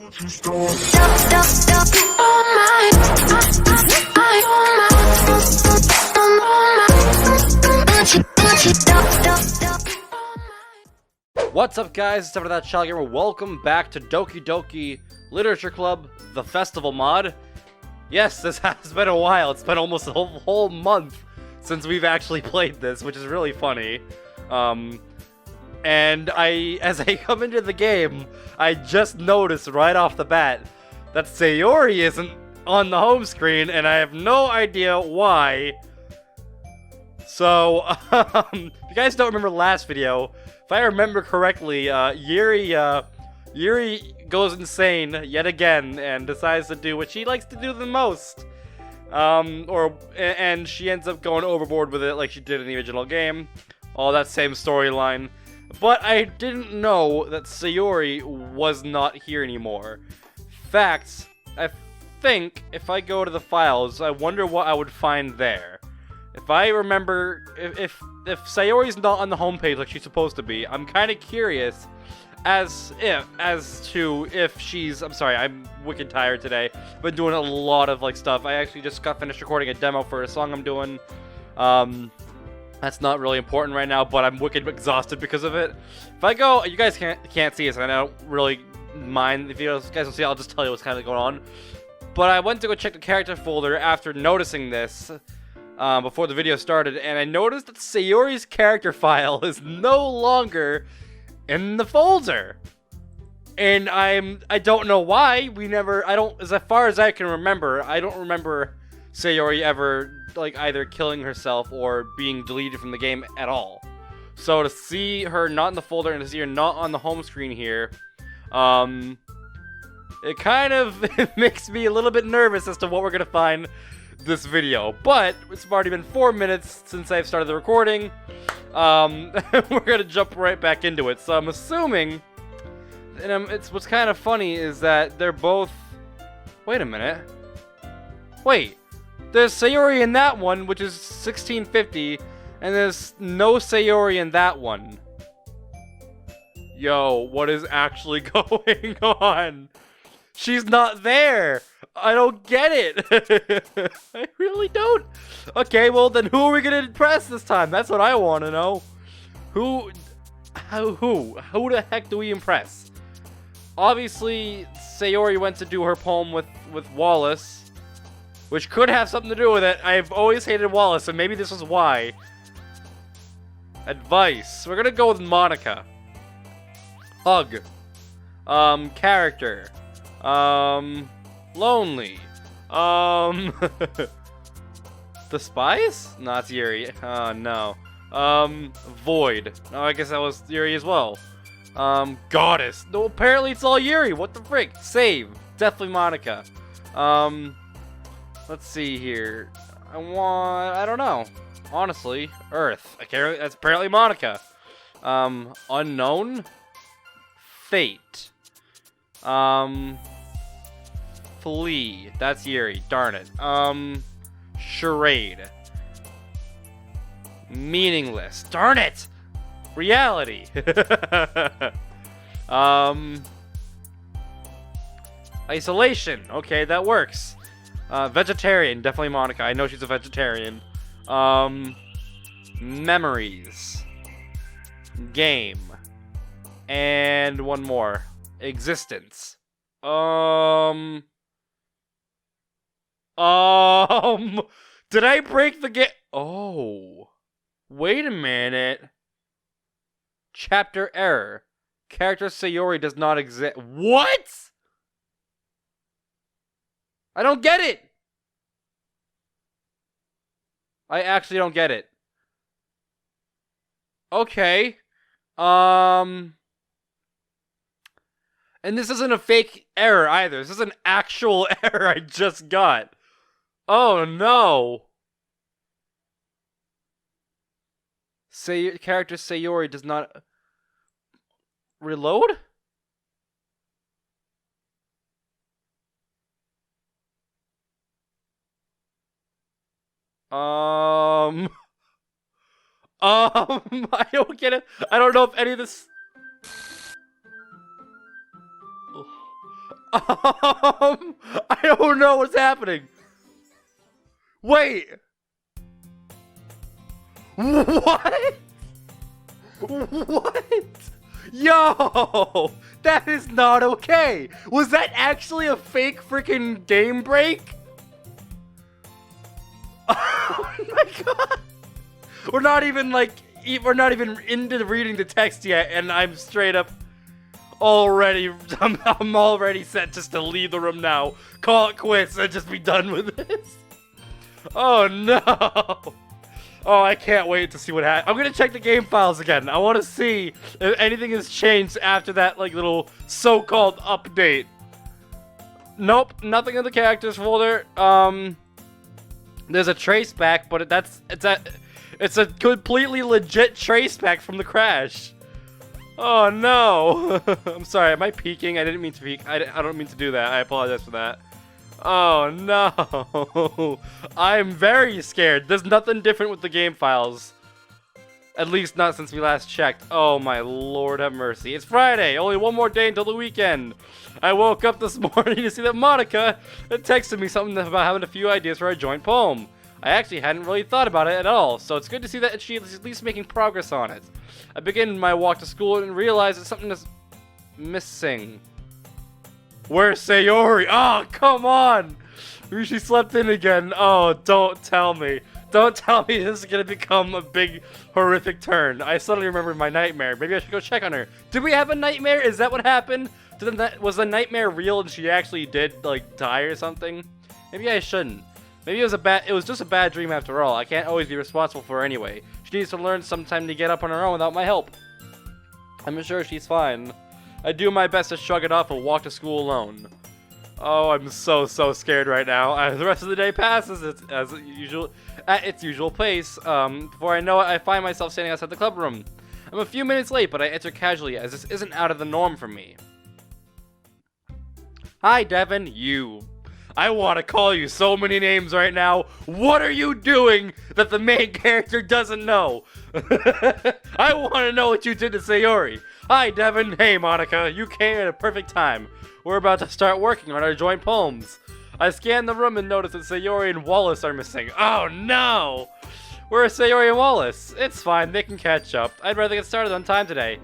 What's up, guys? It's That Child Gamer. Welcome back to Doki Doki Literature Club, the festival mod. Yes, this has been a while. It's been almost a whole month since we've actually played this, which is really funny. And as I come into the game, I just noticed right off the bat that Sayori isn't on the home screen, and I have no idea why. So, if you guys don't remember the last video, if I remember correctly, Yuri goes insane yet again and decides to do what she likes to do the most. And she ends up going overboard with it like she did in the original game. All that same storyline. But I didn't know that Sayori was not here anymore. Facts, I think if I go to the files, I wonder what I would find there. If I remember, if Sayori's not on the homepage like she's supposed to be, I'm kind of curious as to if she's. I'm sorry, I'm wicked tired today. I've been doing a lot of stuff. I actually just got finished recording a demo for a song I'm doing. That's not really important right now, but I'm wicked exhausted because of it. If I go, you guys can't see this, and I don't really mind if you guys don't see. I'll just tell you what's kind of going on. But I went to go check the character folder after noticing this. Before the video started, and I noticed that Sayori's character file is no longer in the folder. And I don't know why. As far as I can remember, I don't remember Sayori ever, either killing herself or being deleted from the game at all. So to see her not in the folder and to see her not on the home screen here, it kind of makes me a little bit nervous as to what we're gonna find this video. But it's already been 4 minutes since I've started the recording. We're gonna jump right back into it. So I'm assuming, and what's kind of funny is that they're both. Wait a minute. Wait, there's Sayori in that one, which is 1650, and there's no Sayori in that one. Yo, what is actually going on? She's not there. I don't get it. I really don't. Okay, well then who are we gonna impress this time? That's what I want to know. Who the heck do we impress? Obviously, Sayori went to do her poem with Wallace, which could have something to do with it. I've always hated Wallace, so maybe this was why. Advice. We're gonna go with Monika. Hug. Character. Lonely. The spies? No, it's Yuri. Oh, no. Void. Oh, I guess that was Yuri as well. Goddess. No, apparently it's all Yuri. What the frick? Save. Definitely Monika. Let's see here. I don't know. Honestly, Earth. Okay, that's apparently Monika. Unknown? Fate. Flee. That's Yuri. Darn it. Charade. Meaningless. Darn it! Reality. Isolation. Okay, that works. Vegetarian. Definitely Monika. I know she's a vegetarian. Memories. Game. And one more. Existence. Did I break the game? Oh, wait a minute. Chapter error. Character Sayori does not exist. What? I don't get it. I actually don't get it. Okay. And this isn't a fake error either. This is an actual error I just got. Oh no. Character Sayori does not reload? I don't get it. I don't know if any of this. I don't know what's happening. Wait. What? What? Yo! That is not okay! Was that actually a fake freaking game break? Oh my god! We're not even into reading the text yet, and I'm straight up already, I'm already set just to leave the room now. Call it quits and just be done with this. Oh no! Oh, I can't wait to see what happens. I'm gonna check the game files again. I want to see if anything has changed after that, like, little so-called update. Nope, nothing in the characters folder. There's a trace back, but it's a completely legit trace back from the crash. Oh no! I'm sorry. Am I peeking? I didn't mean to peek. I don't mean to do that. I apologize for that. Oh no! I'm very scared. There's nothing different with the game files. At least not since we last checked. Oh my lord have mercy. It's Friday! Only one more day until the weekend! I woke up this morning to see that Monika had texted me something about having a few ideas for a joint poem. I actually hadn't really thought about it at all, so it's good to see that she is at least making progress on it. I began my walk to school and realized that something is missing. Where's Sayori? Oh, come on! She slept in again. Oh, don't tell me. Don't tell me this is gonna become a big, horrific turn. I suddenly remembered my nightmare. Maybe I should go check on her. Did we have a nightmare? Is that what happened? Was the nightmare real and she actually did, like, die or something? Maybe I shouldn't. Maybe it was just a bad dream after all. I can't always be responsible for her anyway. She needs to learn sometime to get up on her own without my help. I'm sure she's fine. I do my best to shrug it off and walk to school alone. Oh, I'm so scared right now. As the rest of the day passes, at its usual pace. Before I know it, I find myself standing outside the club room. I'm a few minutes late, but I enter casually, as this isn't out of the norm for me. Hi, Devin. You. I want to call you so many names right now. What are you doing that the main character doesn't know? I want to know what you did to Sayori. Hi, Devin. Hey, Monika. You came at a perfect time. We're about to start working on our joint poems. I scan the room and notice that Sayori and Wallace are missing. Oh, no! Where are Sayori and Wallace? It's fine. They can catch up. I'd rather get started on time today.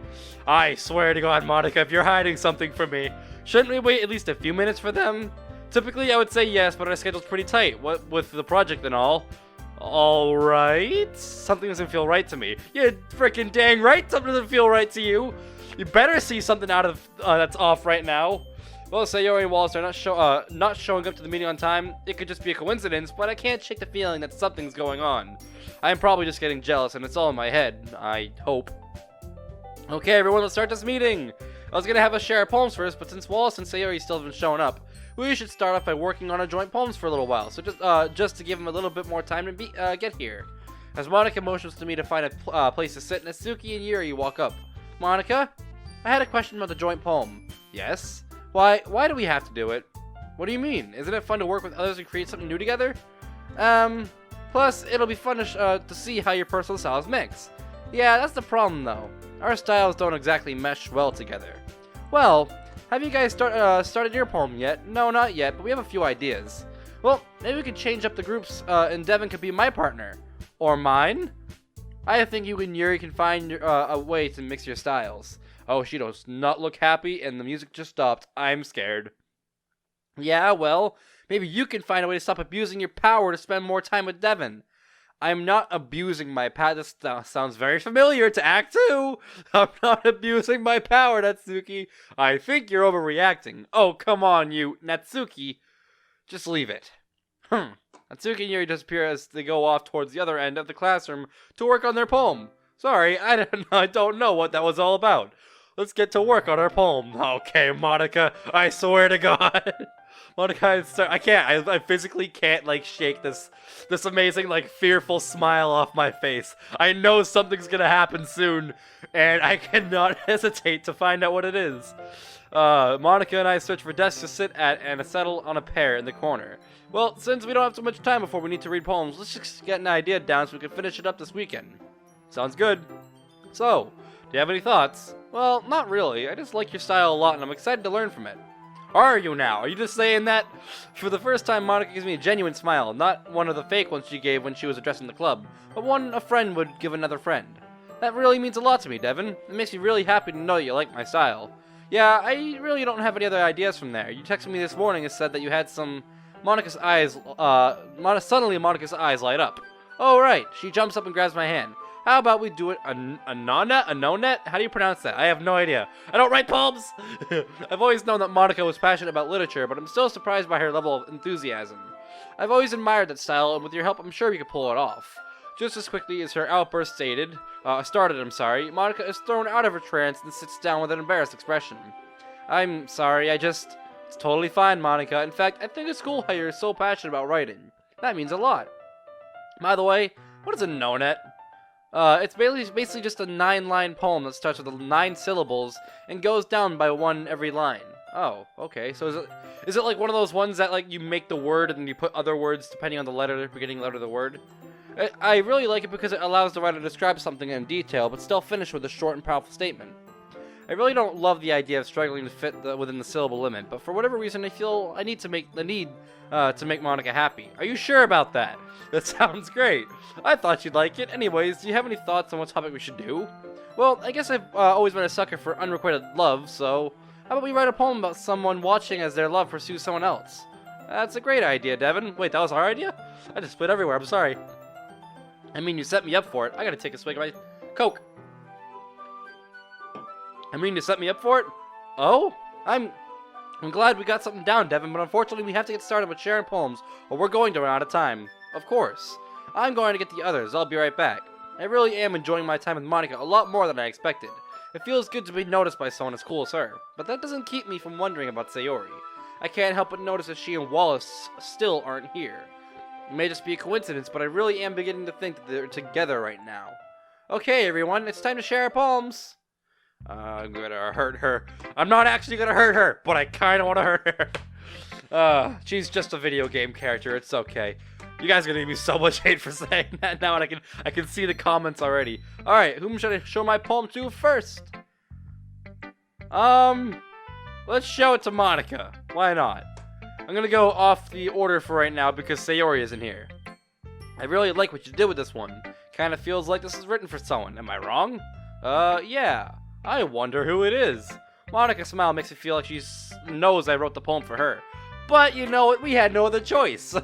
I swear to God, Monika, if you're hiding something from me, shouldn't we wait at least a few minutes for them? Typically, I would say yes, but our schedule's pretty tight. What with the project and all. Alright? Something doesn't feel right to me. You're freaking dang right something doesn't feel right to you. You better see something out of that's off right now. Well, Sayori and Wallace are not showing up to the meeting on time. It could just be a coincidence, but I can't shake the feeling that something's going on. I'm probably just getting jealous, and it's all in my head. I hope. Okay, everyone, let's start this meeting. I was gonna have us share our poems first, but since Wallace and Sayori still haven't shown up, we should start off by working on our joint poems for a little while. So just to give them a little bit more time to get here. As Monika motions to me to find a place to sit, Natsuki and Yuri walk up. Monika, I had a question about the joint poem. Yes. Why do we have to do it? What do you mean? Isn't it fun to work with others and create something new together? Plus, it'll be fun to see how your personal styles mix. Yeah, that's the problem though. Our styles don't exactly mesh well together. Well, have you guys started your poem yet? No, not yet, but we have a few ideas. Well, maybe we could change up the groups and Devin could be my partner. Or mine? I think you and Yuri can find a way to mix your styles. Oh, she does not look happy, and the music just stopped. I'm scared. Yeah, well, maybe you can find a way to stop abusing your power to spend more time with Devin. I'm not abusing my power. This sounds very familiar to Act 2. I'm not abusing my power, Natsuki. I think you're overreacting. Oh, come on, you, Natsuki. Just leave it. Natsuki and Yuri disappear as they go off towards the other end of the classroom to work on their poem. Sorry, I don't know what that was all about. Let's get to work on our poem. Okay, Monika, I swear to God. Monika, I physically can't, like, shake this amazing, like, fearful smile off my face. I know something's gonna happen soon, and I cannot hesitate to find out what it is. Monika and I search for desks to sit at and settle on a pair in the corner. Well, since we don't have so much time before we need to read poems, let's just get an idea down so we can finish it up this weekend. Sounds good. So, do you have any thoughts? Well, not really. I just like your style a lot and I'm excited to learn from it. Are you now? Are you just saying that? For the first time, Monika gives me a genuine smile, not one of the fake ones she gave when she was addressing the club, but one a friend would give another friend. That really means a lot to me, Devin. It makes me really happy to know that you like my style. Yeah, I really don't have any other ideas from there. You texted me this morning and said that you had some... Monika's eyes, suddenly Monika's eyes light up. Oh, right. She jumps up and grabs my hand. How about we do it a no-net? How do you pronounce that? I have no idea. I don't write poems! I've always known that Monika was passionate about literature, but I'm still surprised by her level of enthusiasm. I've always admired that style, and with your help, I'm sure we could pull it off. Just as quickly as her outburst started, Monika is thrown out of her trance and sits down with an embarrassed expression. I'm sorry, It's totally fine, Monika. In fact, I think it's cool how you're so passionate about writing. That means a lot. By the way, what is a no-net? It's basically just a 9-line poem that starts with 9 syllables and goes down by 1 every line. Oh, okay. So is it like one of those ones that like you make the word and then you put other words depending on the beginning letter of the word? I really like it because it allows the writer to describe something in detail, but still finish with a short and powerful statement. I really don't love the idea of struggling to fit within the syllable limit, but for whatever reason, I feel I need to make Monika happy. Are you sure about that? That sounds great. I thought you'd like it. Anyways, do you have any thoughts on what topic we should do? Well, I guess I've always been a sucker for unrequited love, so how about we write a poem about someone watching as their love pursues someone else? That's a great idea, Devin. Wait, that was our idea? I just split everywhere. I'm sorry. I mean, you set me up for it. I gotta take a swig of my Coke. You set me up for it? Oh? I'm glad we got something down, Devin, but unfortunately we have to get started with sharing poems, or we're going to run out of time. Of course. I'm going to get the others. I'll be right back. I really am enjoying my time with Monika a lot more than I expected. It feels good to be noticed by someone as cool as her, but that doesn't keep me from wondering about Sayori. I can't help but notice that she and Wallace still aren't here. It may just be a coincidence, but I really am beginning to think that they're together right now. Okay, everyone, it's time to share our poems. I'm gonna hurt her. I'm not actually gonna hurt her, but I kinda wanna hurt her. She's just a video game character, it's okay. You guys are gonna give me so much hate for saying that now, and I can see the comments already. Alright, whom should I show my poem to first? Let's show it to Monika. Why not? I'm gonna go off the order for right now because Sayori isn't here. I really like what you did with this one. Kinda feels like this is written for someone. Am I wrong? Yeah. I wonder who it is. Monika's smile makes me feel like she knows I wrote the poem for her. But you know what? We had no other choice.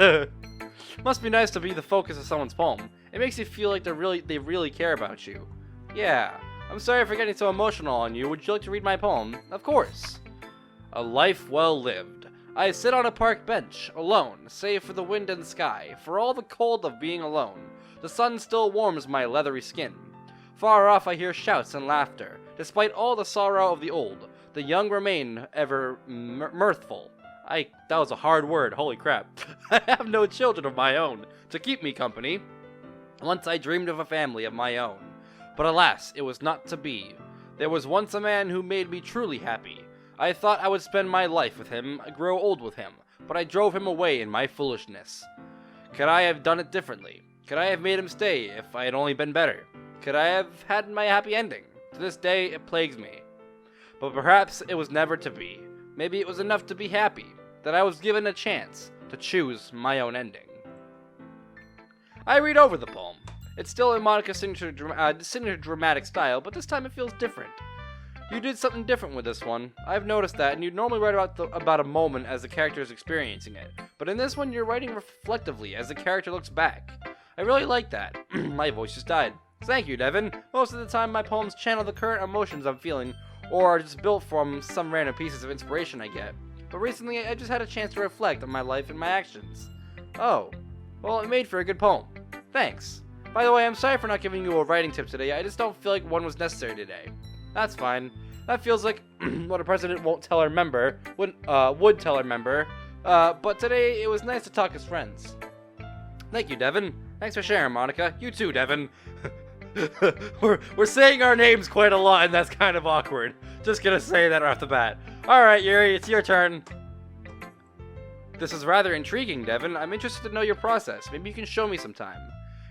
Must be nice to be the focus of someone's poem. It makes you feel like they really care about you. Yeah. I'm sorry for getting so emotional on you. Would you like to read my poem? Of course. A life well lived. I sit on a park bench, alone, save for the wind and sky, for all the cold of being alone. The sun still warms my leathery skin. Far off I hear shouts and laughter. Despite all the sorrow of the old, the young remain ever mirthful. That was a hard word, holy crap. I have no children of my own to keep me company. Once I dreamed of a family of my own. But alas, it was not to be. There was once a man who made me truly happy. I thought I would spend my life with him, grow old with him, but I drove him away in my foolishness. Could I have done it differently? Could I have made him stay if I had only been better? Could I have had my happy ending? To this day, it plagues me. But perhaps it was never to be. Maybe it was enough to be happy, that I was given a chance to choose my own ending. I read over the poem. It's still in Monika's signature dramatic style, but this time it feels different. You did something different with this one. I've noticed that, and you normally write about a moment as the character is experiencing it. But in this one, you're writing reflectively as the character looks back. I really like that. My voice just died. Thank you, Devin. Most of the time, my poems channel the current emotions I'm feeling, or are just built from some random pieces of inspiration I get. But recently, I just had a chance to reflect on my life and my actions. Oh, well, it made for a good poem. Thanks. By the way, I'm sorry for not giving you a writing tip today. I just don't feel like one was necessary today. That's fine. That feels like what a president would tell a member. But today, it was nice to talk as friends. Thank you, Devin. Thanks for sharing, Monika. You too, Devin. we're saying our names quite a lot, and that's kind of awkward. Just gonna say that off the bat. Alright, Yuri, it's your turn. This is rather intriguing, Devin. I'm interested to know your process. Maybe you can show me sometime.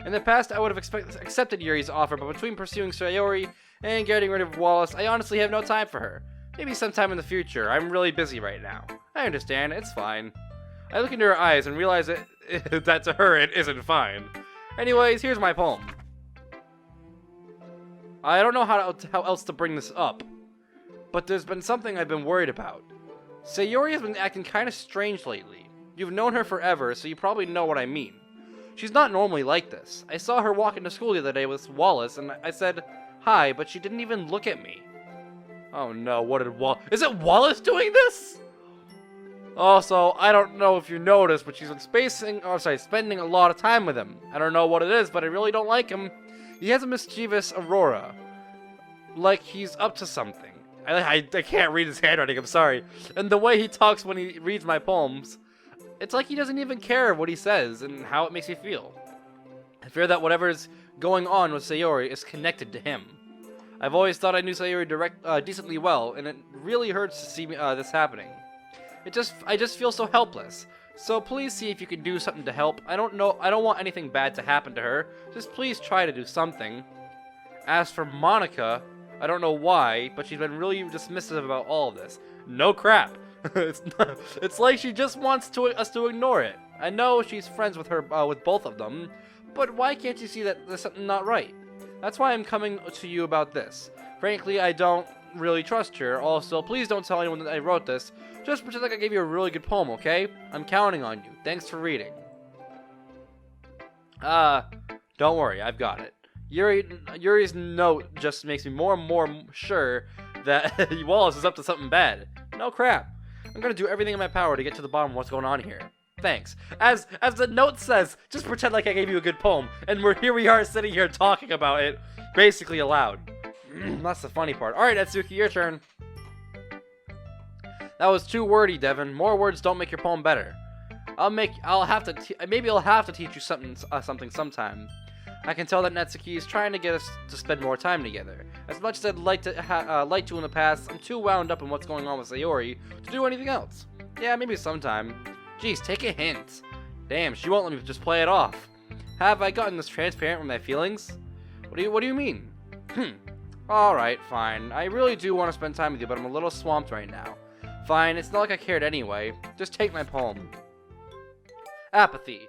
In the past, I would have accepted Yuri's offer, but between pursuing Sayori and getting rid of Wallace, I honestly have no time for her. Maybe sometime in the future. I'm really busy right now. I understand, it's fine. I look into her eyes and realize that to her it isn't fine. Anyways, here's my poem. I don't know how else to bring this up, but there's been something I've been worried about. Sayori has been acting kind of strange lately. You've known her forever, so you probably know what I mean. She's not normally like this. I saw her walk into school the other day with Wallace, and I said hi, but she didn't even look at me. Oh no, what did Is it Wallace doing this? Also, I don't know if you noticed, but she's been spending a lot of time with him. I don't know what it is, but I really don't like him. He has a mischievous aurora. Like he's up to something. I can't read his handwriting, I'm sorry. And the way he talks when he reads my poems, it's like he doesn't even care what he says and how it makes me feel. I fear that whatever's going on with Sayori is connected to him. I've always thought I knew Sayori decently well, and it really hurts to see this happening. I just feel so helpless. So please see if you can do something to help. I don't want anything bad to happen to her. Just please try to do something. As for Monika, I don't know why, but she's been really dismissive about all of this. No crap. It's like she just wants us to ignore it. I know she's friends with with both of them, but why can't you see that there's something not right? That's why I'm coming to you about this. Frankly, I don't really trust her. Also, please don't tell anyone that I wrote this. Just pretend like I gave you a really good poem, okay? I'm counting on you. Thanks for reading. Don't worry, I've got it. Yuri's note just makes me more and more sure that Wallace is up to something bad. No crap. I'm gonna do everything in my power to get to the bottom of what's going on here. Thanks. As the note says, just pretend like I gave you a good poem, and we are sitting here talking about it, basically aloud. That's the funny part. Alright, Natsuki, your turn. That was too wordy, Devin. More words don't make your poem better. Maybe I'll have to teach you something sometime. I can tell that Natsuki is trying to get us to spend more time together. As much as I'd like to in the past, I'm too wound up in what's going on with Sayori to do anything else. Yeah, maybe sometime. Jeez, take a hint. Damn, she won't let me just play it off. Have I gotten this transparent with my feelings? What do you mean? Alright, fine. I really do want to spend time with you, but I'm a little swamped right now. Fine, it's not like I cared anyway. Just take my poem. Apathy.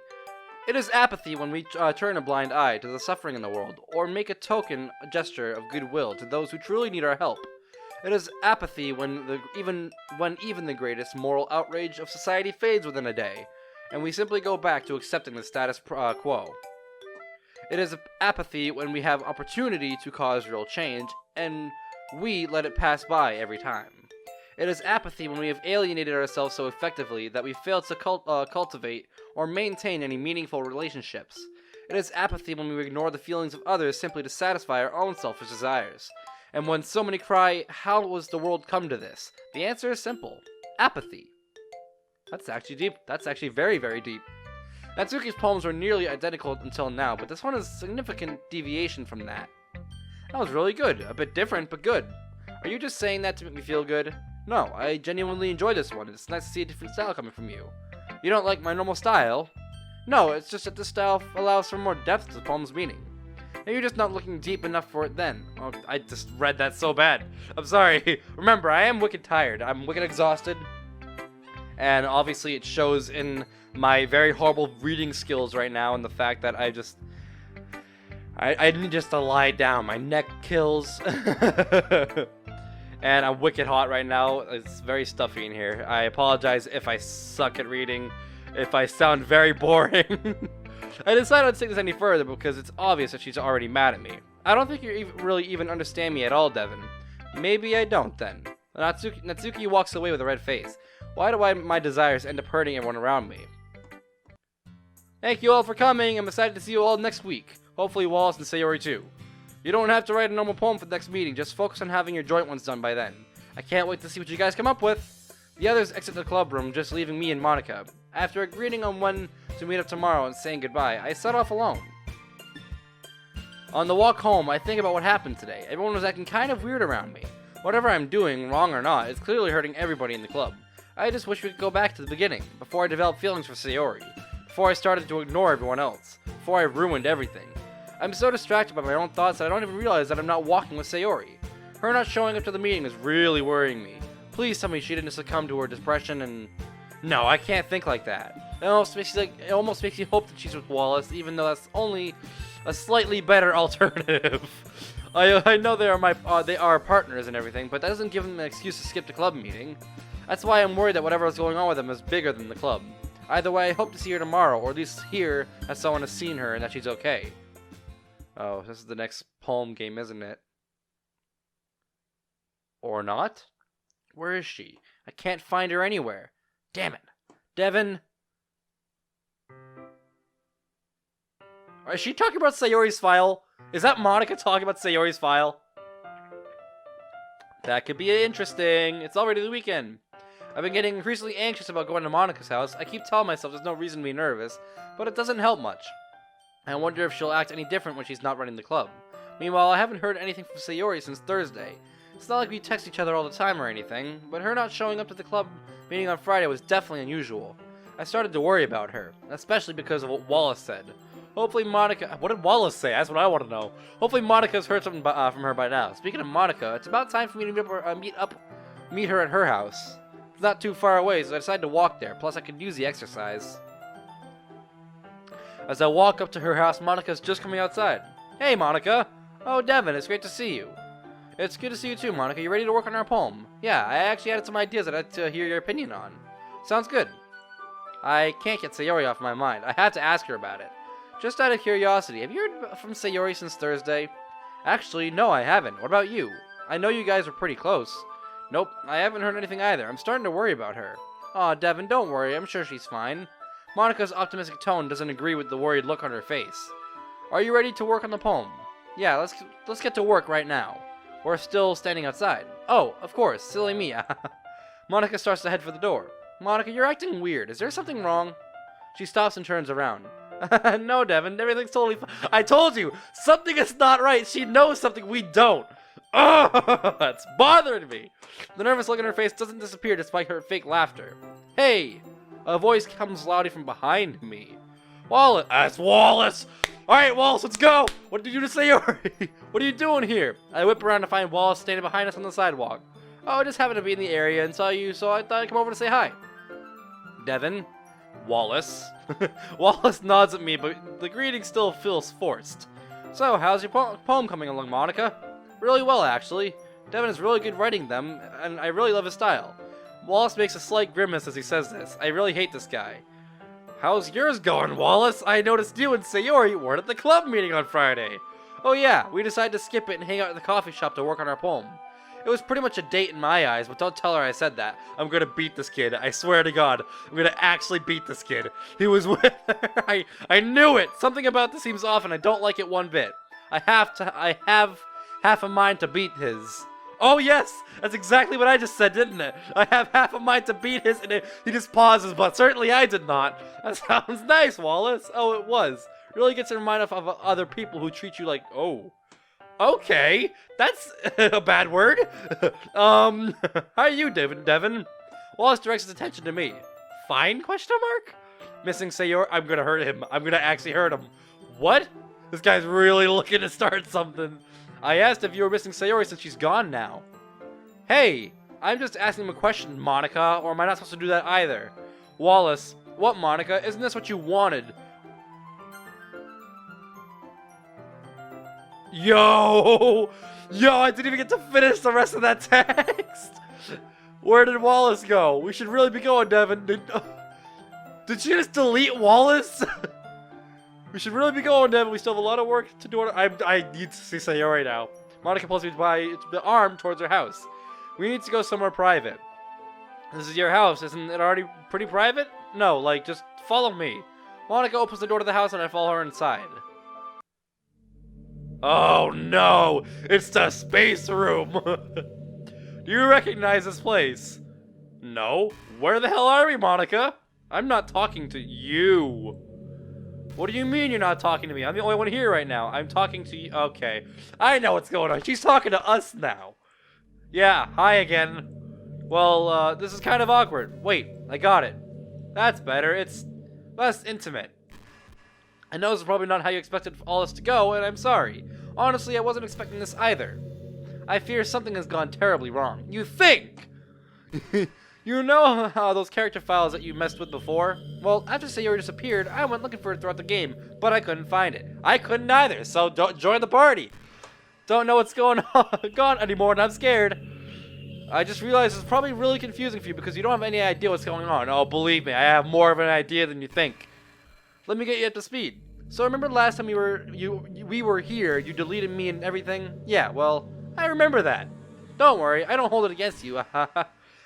It is apathy when we turn a blind eye to the suffering in the world, or make a gesture of goodwill to those who truly need our help. It is apathy when even the greatest moral outrage of society fades within a day, and we simply go back to accepting the status quo. It is apathy when we have opportunity to cause real change, and we let it pass by every time. It is apathy when we have alienated ourselves so effectively that we fail to cultivate or maintain any meaningful relationships. It is apathy when we ignore the feelings of others simply to satisfy our own selfish desires. And when so many cry, how was the world come to this? The answer is simple. Apathy. That's actually deep. That's actually very, very deep. Natsuki's poems were nearly identical until now, but this one is a significant deviation from that. That was really good. A bit different, but good. Are you just saying that to make me feel good? No, I genuinely enjoyed this one. It's nice to see a different style coming from you. You don't like my normal style? No, it's just that this style allows for more depth to the poem's meaning. Maybe you're just not looking deep enough for it then. Oh, I just read that so bad. I'm sorry. Remember, I am wicked tired. I'm wicked exhausted. And obviously it shows in my very horrible reading skills right now and the fact that I need just to lie down. My neck kills. And I'm wicked hot right now. It's very stuffy in here. I apologize if I suck at reading, if I sound very boring. I decided not to take this any further because it's obvious that she's already mad at me. I don't think you really even understand me at all, Devin. Maybe I don't then. Natsuki walks away with a red face. Why do my desires end up hurting everyone around me? Thank you all for coming. I'm excited to see you all next week. Hopefully Wallace and Sayori too. You don't have to write a normal poem for the next meeting, just focus on having your joint ones done by then. I can't wait to see what you guys come up with. The others exit the club room, just leaving me and Monika. After agreeing on when to meet up tomorrow and saying goodbye, I set off alone. On the walk home, I think about what happened today. Everyone was acting kind of weird around me. Whatever I'm doing, wrong or not, is clearly hurting everybody in the club. I just wish we could go back to the beginning, before I developed feelings for Sayori, before I started to ignore everyone else, before I ruined everything. I'm so distracted by my own thoughts that I don't even realize that I'm not walking with Sayori. Her not showing up to the meeting is really worrying me. Please tell me she didn't succumb to her depression and... No, I can't think like that. It almost makes you hope that she's with Wallace, even though that's only a slightly better alternative. I know they are partners and everything, but that doesn't give them an excuse to skip the club meeting. That's why I'm worried that whatever is going on with them is bigger than the club. Either way, I hope to see her tomorrow, or at least hear that someone has seen her and that she's okay. Oh, this is the next poem game, isn't it? Or not? Where is she? I can't find her anywhere. Damn it. Devin? Is she talking about Sayori's file? Is that Monika talking about Sayori's file? That could be interesting. It's already the weekend. I've been getting increasingly anxious about going to Monika's house. I keep telling myself there's no reason to be nervous, but it doesn't help much. I wonder if she'll act any different when she's not running the club. Meanwhile, I haven't heard anything from Sayori since Thursday. It's not like we text each other all the time or anything, but her not showing up to the club meeting on Friday was definitely unusual. I started to worry about her, especially because of what Wallace said. Hopefully Monika... What did Wallace say? That's what I want to know. Hopefully Monika's heard something from her by now. Speaking of Monika, it's about time for me to meet her at her house. It's not too far away, so I decided to walk there. Plus, I could use the exercise. As I walk up to her house, Monika's just coming outside. Hey, Monika! Oh, Devin, it's great to see you. It's good to see you too, Monika. You ready to work on our poem? Yeah, I actually added some ideas that I'd like to hear your opinion on. Sounds good. I can't get Sayori off my mind. I had to ask her about it. Just out of curiosity, have you heard from Sayori since Thursday? Actually, no, I haven't. What about you? I know you guys were pretty close. Nope, I haven't heard anything either. I'm starting to worry about her. Aw, Devin, don't worry. I'm sure she's fine. Monika's optimistic tone doesn't agree with the worried look on her face. Are you ready to work on the poem? Yeah, let's get to work right now. We're still standing outside. Oh, of course, silly me. Monika starts to head for the door. Monika, you're acting weird. Is there something wrong? She stops and turns around. No, Devin, everything's totally fine. I told you, something is not right. She knows something we don't. Oh, that's bothering me. The nervous look on her face doesn't disappear despite her fake laughter. Hey! A voice comes loudly from behind me. Wallace! That's Wallace! Alright, Wallace, let's go! What did you do to Sayori? What are you doing here? I whip around to find Wallace standing behind us on the sidewalk. Oh, I just happened to be in the area and saw you, so I thought I'd come over to say hi. Devin? Wallace? Wallace nods at me, but the greeting still feels forced. So, how's your poem coming along, Monika? Really well, actually. Devin is really good writing them, and I really love his style. Wallace makes a slight grimace as he says this. I really hate this guy. How's yours going, Wallace? I noticed you and Sayori weren't at the club meeting on Friday. Oh yeah, we decided to skip it and hang out at the coffee shop to work on our poem. It was pretty much a date in my eyes, but don't tell her I said that. I'm gonna beat this kid. I swear to God, I'm gonna actually beat this kid. He was with her. I knew it. Something about this seems off, and I don't like it one bit. I have half a mind to beat his. Oh yes, that's exactly what I just said, didn't it? I have half a mind to beat his, and he just pauses, but certainly I did not. That sounds nice, Wallace. Oh, it was. Really gets in mind of other people who treat you like, oh. Okay, that's a bad word. How are you, Devin? Wallace directs his attention to me. Fine, question mark? Missing Sayori, I'm gonna hurt him. I'm gonna actually hurt him. What? This guy's really looking to start something. I asked if you were missing Sayori since she's gone now. Hey, I'm just asking him a question, Monika, or am I not supposed to do that either? Wallace, what, Monika? Isn't this what you wanted? Yo, I didn't even get to finish the rest of that text. Where did Wallace go? We should really be going, Devin. Did she just delete Wallace? We should really be going, Devin. We still have a lot of work to do. I need to see Sayori now. Monika pulls me by the arm towards her house. We need to go somewhere private. This is your house. Isn't it already pretty private? No, just follow me. Monika opens the door to the house and I follow her inside. Oh no! It's the space room! Do you recognize this place? No. Where the hell are we, Monika? I'm not talking to you. What do you mean you're not talking to me? I'm the only one here right now. I'm talking to you. Okay. I know what's going on. She's talking to us now. Yeah, hi again. Well, this is kind of awkward. Wait, I got it. That's better. It's less intimate. I know this is probably not how you expected all this to go, and I'm sorry. Honestly, I wasn't expecting this either. I fear something has gone terribly wrong. You think? You know how those character files that you messed with before? Well, after Sayori disappeared, I went looking for it throughout the game, but I couldn't find it. I couldn't either, so don't join the party. Don't know what's going on anymore, and I'm scared. I just realized it's probably really confusing for you because you don't have any idea what's going on. Oh, believe me, I have more of an idea than you think. Let me get you up to speed. So remember last time we were here, you deleted me and everything? Yeah, well, I remember that. Don't worry, I don't hold it against you.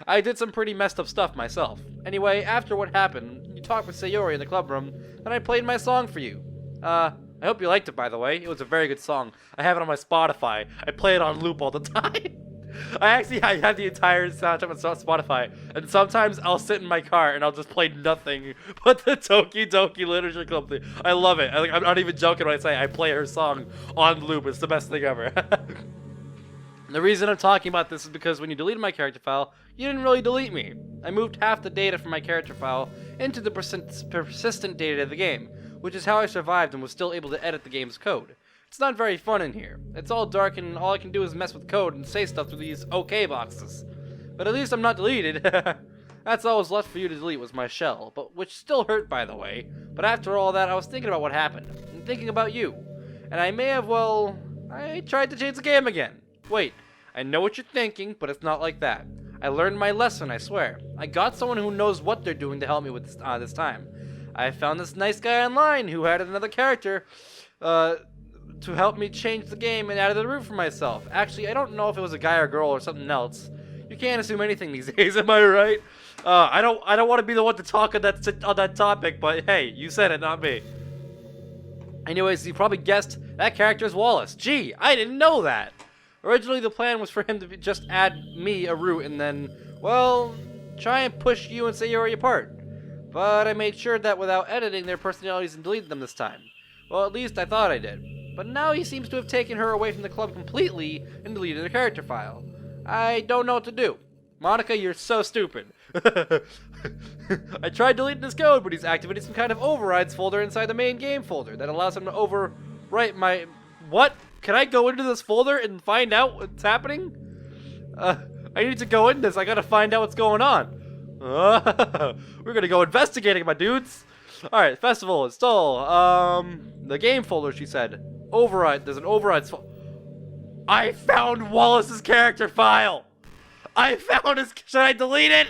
I did some pretty messed up stuff myself. Anyway, after what happened, you talked with Sayori in the club room, and I played my song for you. I hope you liked it, by the way. It was a very good song. I have it on my Spotify. I play it on loop all the time. I have the entire soundtrack on Spotify, and sometimes I'll sit in my car and I'll just play nothing but the Toki Doki Literature Club thing. I love it. I'm not even joking when I say I play her song on loop. It's the best thing ever. The reason I'm talking about this is because when you deleted my character file, you didn't really delete me. I moved half the data from my character file into the persistent data of the game, which is how I survived and was still able to edit the game's code. It's not very fun in here. It's all dark and all I can do is mess with code and say stuff through these OK boxes. But at least I'm not deleted. That's all was left for you to delete was my shell, but which still hurt, by the way. But after all that, I was thinking about what happened, and thinking about you. And I may have, well, I tried to change the game again. Wait, I know what you're thinking, but it's not like that. I learned my lesson, I swear. I got someone who knows what they're doing to help me with this time. I found this nice guy online who had another character to help me change the game and added the root for myself. Actually, I don't know if it was a guy or girl or something else. You can't assume anything these days, am I right? I don't want to be the one to talk on that topic, but hey, you said it, not me. Anyways, you probably guessed that character is Wallace. Gee, I didn't know that. Originally, the plan was for him to just add me a root and then, well, try and push you and Sayori apart. But I made sure that without editing their personalities and deleted them this time. Well, at least I thought I did. But now he seems to have taken her away from the club completely and deleted her character file. I don't know what to do. Monika, you're so stupid. I tried deleting his code, but he's activated some kind of overrides folder inside the main game folder that allows him to overwrite my... What? Can I go into this folder and find out what's happening? I need to go in this. I gotta find out what's going on. We're gonna go investigating, my dudes. Alright, festival, install. The game folder, she said. Override, there's an overrides folder. I found Wallace's character file! I found his... Should I delete it?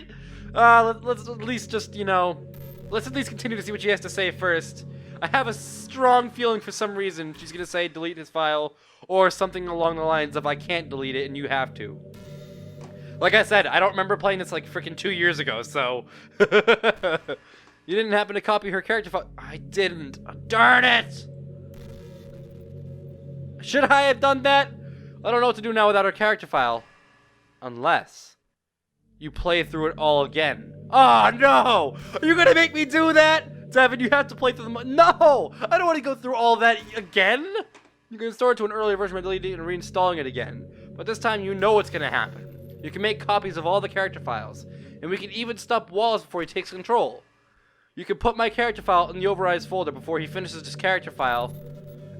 Let's at least just, let's at least continue to see what she has to say first. I have a strong feeling for some reason she's gonna say delete his file, or something along the lines of I can't delete it and you have to. Like I said, I don't remember playing this like freaking 2 years ago, so... You didn't happen to copy her character file? I didn't. Oh, darn it! Should I have done that? I don't know what to do now without her character file. Unless you play through it all again. Oh, no! Are you gonna make me do that? Devin, you have to play through the... No! I don't want to go through all that again! You can store it to an earlier version by deleting it and reinstalling it again. But this time you know what's gonna happen. You can make copies of all the character files. And we can even stop Wallace before he takes control. You can put my character file in the overrides folder before he finishes his character file.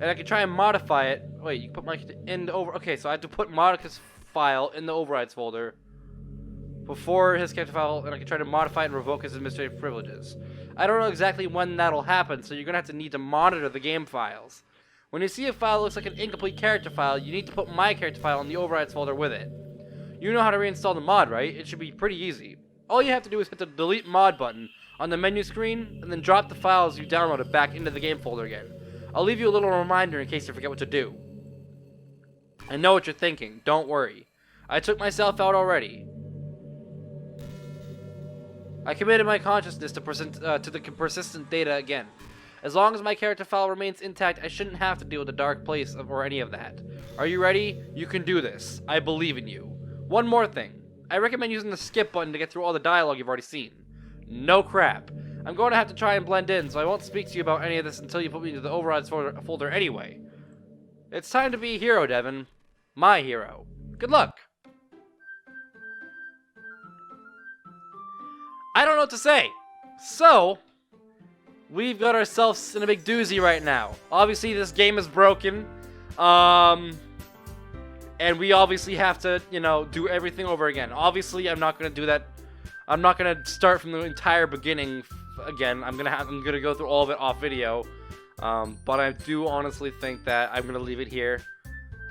And I can try and modify it. Wait, you can put my in the over... Okay, so I have to put Monika's file in the overrides folder before his character file, and I can try to modify it and revoke his administrative privileges. I don't know exactly when that'll happen, so you're gonna have to need to monitor the game files. When you see a file that looks like an incomplete character file, you need to put my character file in the overrides folder with it. You know how to reinstall the mod, right? It should be pretty easy. All you have to do is hit the delete mod button on the menu screen, and then drop the files you downloaded back into the game folder again. I'll leave you a little reminder in case you forget what to do. I know what you're thinking, don't worry. I took myself out already. I committed my consciousness to the persistent data again. As long as my character file remains intact, I shouldn't have to deal with the dark place or any of that. Are you ready? You can do this. I believe in you. One more thing. I recommend using the skip button to get through all the dialogue you've already seen. No crap. I'm going to have to try and blend in, so I won't speak to you about any of this until you put me into the overrides folder anyway. It's time to be a hero, Devin. My hero. Good luck. I don't know what to say. So, we've got ourselves in a big doozy right now. Obviously, this game is broken. and we obviously have to, you know, do everything over again. Obviously, I'm not gonna do that. I'm not gonna start from the entire beginning again. I'm gonna go through all of it off video. But I do honestly think that I'm gonna leave it here.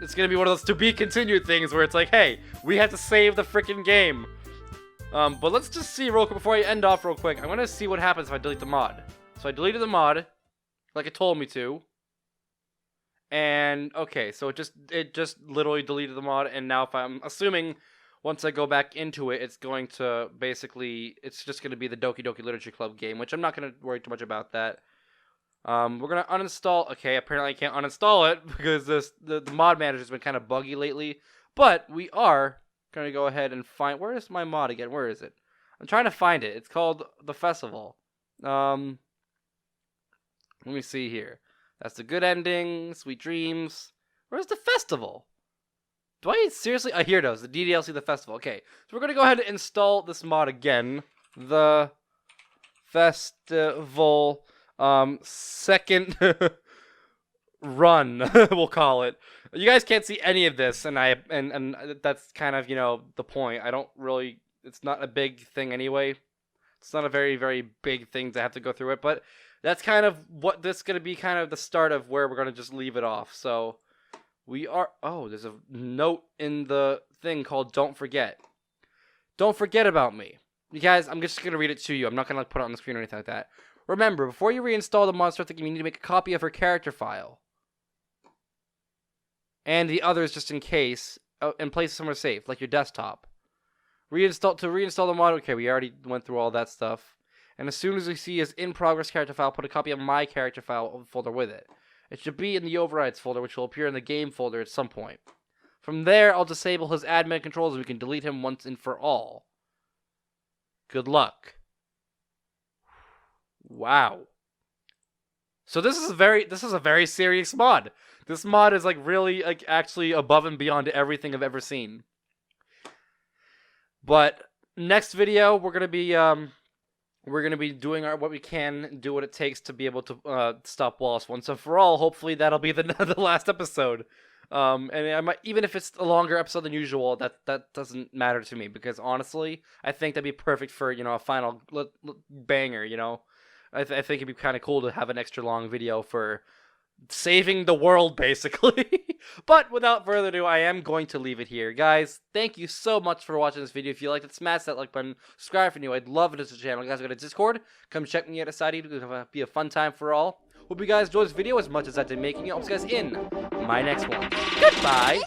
It's gonna be one of those to be continued things where it's like, hey, we have to save the freaking game. But let's just see real quick before I end off real quick. I'm gonna see what happens if I delete the mod. So I deleted the mod, like it told me to. And okay, so it just literally deleted the mod, and now if I'm assuming once I go back into it, it's going to basically, it's just going to be the Doki Doki Literature Club game, which I'm not going to worry too much about that. We're going to uninstall, okay, apparently I can't uninstall it because the mod manager's been kind of buggy lately, but we are going to go ahead and find, where is my mod again? Where is it? I'm trying to find it. It's called The Festival. Let me see here. That's the good ending, sweet dreams. Where's the festival? Do I seriously? Oh, here it is. The DDLC, the festival. Okay, so we're gonna go ahead and install this mod again. The festival, second run, we'll call it. You guys can't see any of this, and that's kind of, you know, the point. I don't really. It's not a big thing anyway. It's not a very, very big thing to have to go through it, but that's kind of what this is going to be, kind of the start of where we're going to just leave it off. So we are, oh, there's a note in the thing called Don't Forget. Don't forget about me. You guys, I'm just going to read it to you. I'm not going to put it on the screen or anything like that. Remember, before you reinstall the monster thing, you need to make a copy of her character file. And the others just in case, and place it somewhere safe, like your desktop. To reinstall the mod, okay, we already went through all that stuff. And as soon as we see his in-progress character file, put a copy of my character file folder with it. It should be in the overrides folder, which will appear in the game folder at some point. From there, I'll disable his admin controls and we can delete him once and for all. Good luck. Wow. So this is a very serious mod. This mod is like really like actually above and beyond everything I've ever seen. But next video, we're gonna be doing what we can, do what it takes to be able to stop Wallace once and for all. Hopefully that'll be the last episode. And I might, even if it's a longer episode than usual, that doesn't matter to me, because honestly, I think that'd be perfect for, you know, a final banger. You know, I think it'd be kind of cool to have an extra long video for saving the world, basically. But without further ado, I am going to leave it here. Guys, thank you so much for watching this video. If you liked it, smash that like button, subscribe if you're new. I'd love it as a channel. You guys, go to Discord, come check me out aside. It'll be a fun time for all. Hope you guys enjoyed this video as much as I did making it. I'll see you guys in my next one. Goodbye!